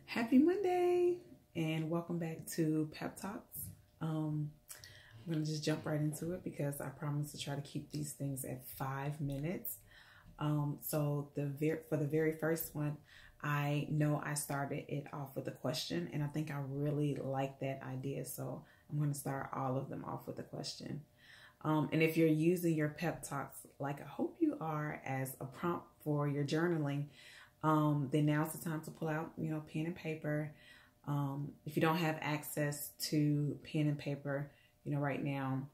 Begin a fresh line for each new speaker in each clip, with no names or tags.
Happy Monday and welcome back to Pep Talks. I'm going to just jump right into it because I promise to try to keep these things at 5 minutes. For the very first one, I know I started it off with a question, and I think I really like that idea. So I'm going to start all of them off with a question. And if you're using your Pep Talks, like I hope you are, as a prompt for your journaling, then now's the time to pull out, pen and paper. If you don't have access to pen and paper, right now,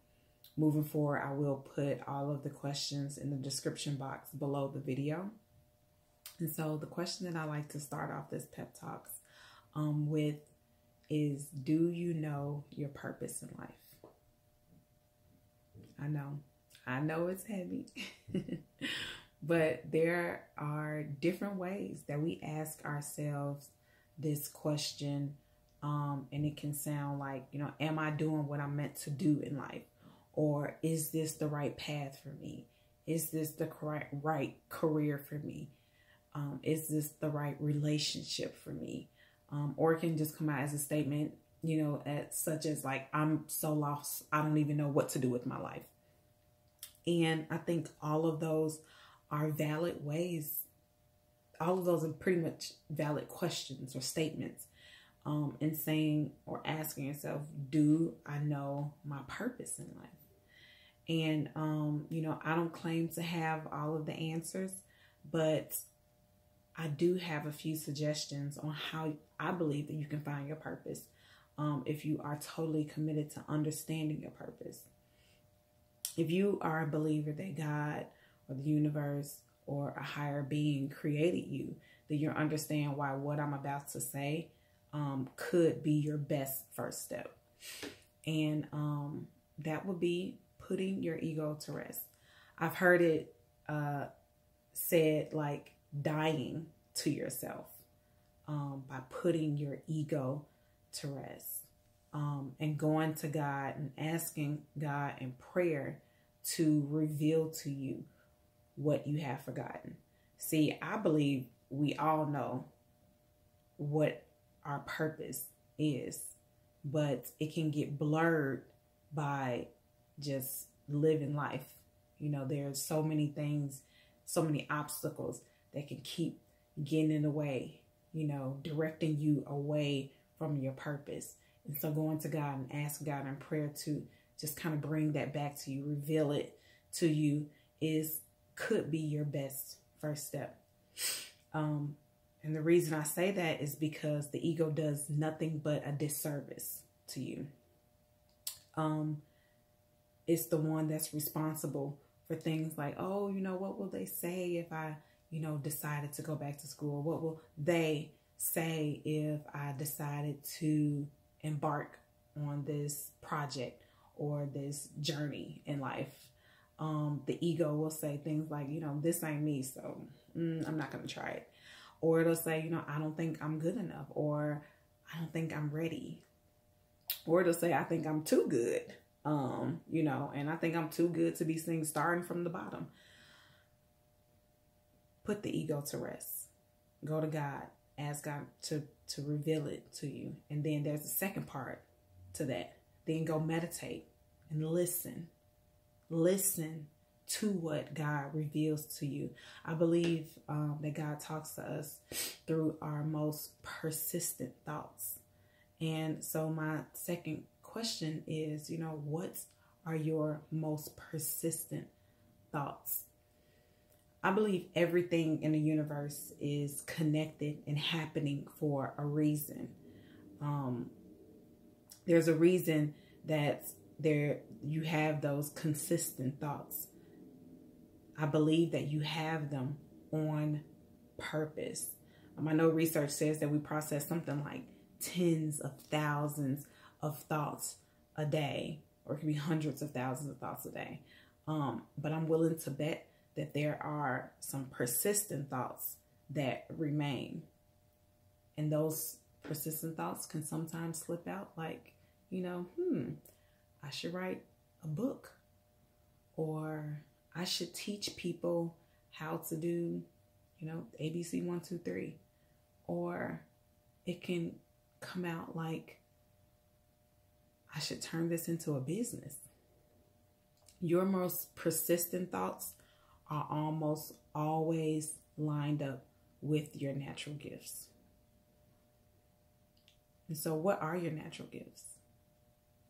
moving forward, I will put all of the questions in the description box below the video. And so the question that I like to start off this Pep Talks with is, do you know your purpose in life? I know it's heavy, but there are different ways that we ask ourselves this question. And it can sound like, am I doing what I'm meant to do in life? Or is this the right path for me? Is this the right career for me? Is this the right relationship for me? Or it can just come out as a statement, such as like, I'm so lost, I don't even know what to do with my life. And I think all of those are valid ways. All of those are pretty much valid questions or statements in saying or asking yourself, do I know my purpose in life? And, I don't claim to have all of the answers, but I do have a few suggestions on how I believe that you can find your purpose if you are totally committed to understanding your purpose. If you are a believer that God or the universe or a higher being created you, then you'll understand why what I'm about to say could be your best first step. And that would be putting your ego to rest. I've heard it said like dying to yourself by putting your ego to rest. And going to God and asking God in prayer to reveal to you what you have forgotten. See, I believe we all know what our purpose is, but it can get blurred by just living life. There's so many things, so many obstacles that can keep getting in the way, directing you away from your purpose. And so going to God and asking God in prayer to just kind of bring that back to you, reveal it to you, could be your best first step. And the reason I say that is because the ego does nothing but a disservice to you. It's the one that's responsible for things like, oh, what will they say if I, decided to go back to school? What will they say if I decided to embark on this project or this journey in life? The ego will say things like, this ain't me, so I'm not going to try it. Or it'll say, I don't think I'm good enough, or I don't think I'm ready. Or it'll say, I think I'm too good, and I think I'm too good to be seen starting from the bottom. Put the ego to rest. Go to God. Ask God to reveal it to you. And then there's a second part to that. Then go meditate and listen. Listen to what God reveals to you. I believe that God talks to us through our most persistent thoughts. And so my second question is, what are your most persistent thoughts? I believe everything in the universe is connected and happening for a reason. There's a reason that you have those consistent thoughts. I believe that you have them on purpose. I know research says that we process something like tens of thousands of thoughts a day, or it could be hundreds of thousands of thoughts a day. But I'm willing to bet that there are some persistent thoughts that remain. And those persistent thoughts can sometimes slip out like, I should write a book, or I should teach people how to do, ABC 1, 2, 3, or it can come out like, I should turn this into a business. Your most persistent thoughts are almost always lined up with your natural gifts. And so what are your natural gifts?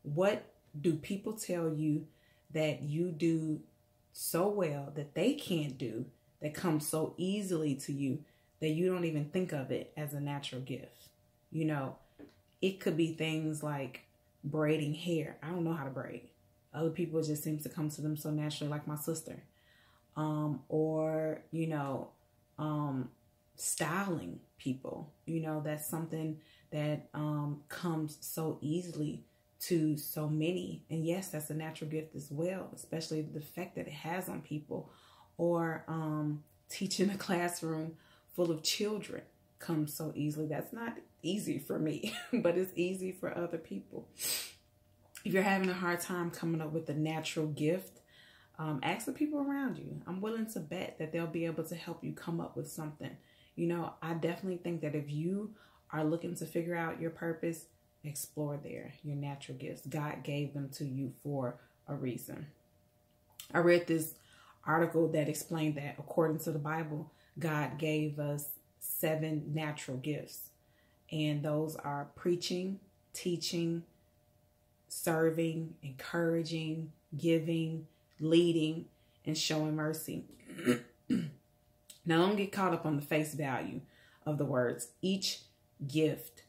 What do people tell you that you do so well that they can't do, that comes so easily to you that you don't even think of it as a natural gift? You know, it could be things like braiding hair. I don't know how to braid. Other people, it just seems to come to them so naturally, like my sister. Or, styling people. That's something that comes so easily to so many. And yes, that's a natural gift as well, especially the effect that it has on people. Or teaching a classroom full of children comes so easily. That's not easy for me, but it's easy for other people. If you're having a hard time coming up with a natural gift, ask the people around you. I'm willing to bet that they'll be able to help you come up with something. I definitely think that if you are looking to figure out your purpose, explore your natural gifts. God gave them to you for a reason. I read this article that explained that according to the Bible, God gave us 7 natural gifts. And those are preaching, teaching, serving, encouraging, giving, leading, and showing mercy. Now, don't get caught up on the face value of the words. Each gift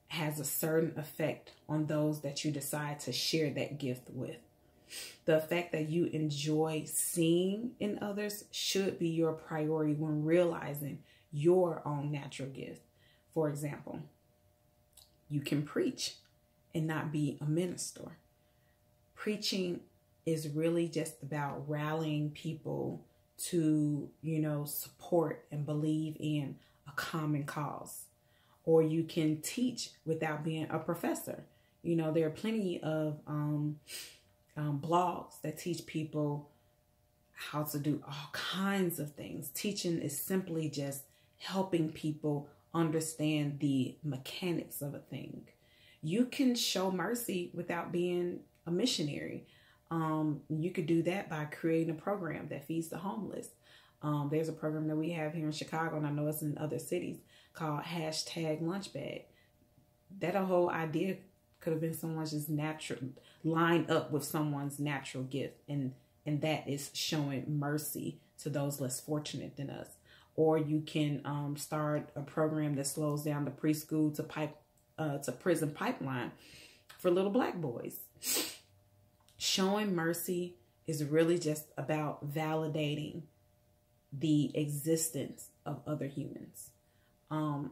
has a certain effect on those that you decide to share that gift with. The effect that you enjoy seeing in others should be your priority when realizing your own natural gift. For example, you can preach and not be a minister. Preaching is really just about rallying people to, support and believe in a common cause. Or you can teach without being a professor. There are plenty of blogs that teach people how to do all kinds of things. Teaching is simply just helping people understand the mechanics of a thing. You can show mercy without being a missionary. You could do that by creating a program that feeds the homeless. There's a program that we have here in Chicago, and I know it's in other cities, called #lunchbag. That whole idea could have been someone's just natural, lined up with someone's natural gift. And that is showing mercy to those less fortunate than us. Or you can start a program that slows down the preschool to prison pipeline for little Black boys. Showing mercy is really just about validating the existence of other humans. And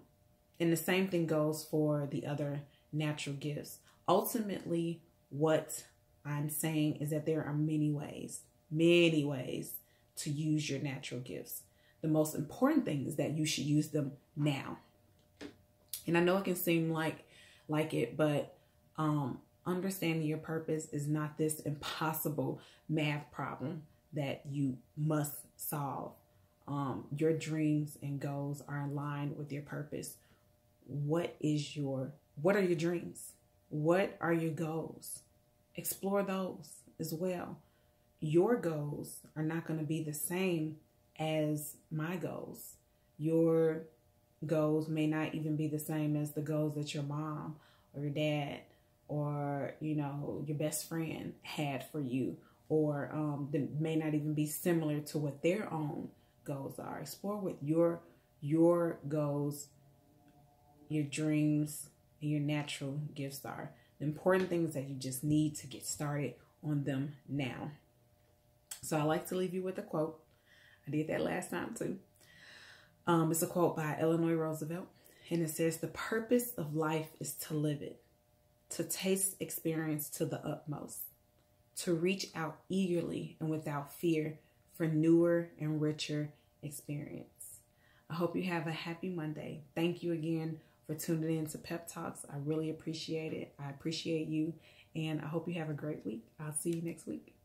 the same thing goes for the other natural gifts. Ultimately, what I'm saying is that there are many ways to use your natural gifts. The most important thing is that you should use them now. And I know it can seem like it, but understanding your purpose is not this impossible math problem that you must solve. Your dreams and goals are in line with your purpose. What are your dreams? What are your goals? Explore those as well. Your goals are not going to be the same as my goals. Your goals may not even be the same as the goals that your mom or your dad or, your best friend had for you, or that may not even be similar to what their own goals are. Explore what your goals, your dreams, and your natural gifts are. The important thing is that you just need to get started on them now. So I like to leave you with a quote. I did that last time too. It's a quote by Eleanor Roosevelt, and it says, "The purpose of life is to live it, to taste experience to the utmost, to reach out eagerly and without fear for newer and richer experience." I hope you have a happy Monday. Thank you again for tuning in to Pep Talks. I really appreciate it. I appreciate you, and I hope you have a great week. I'll see you next week.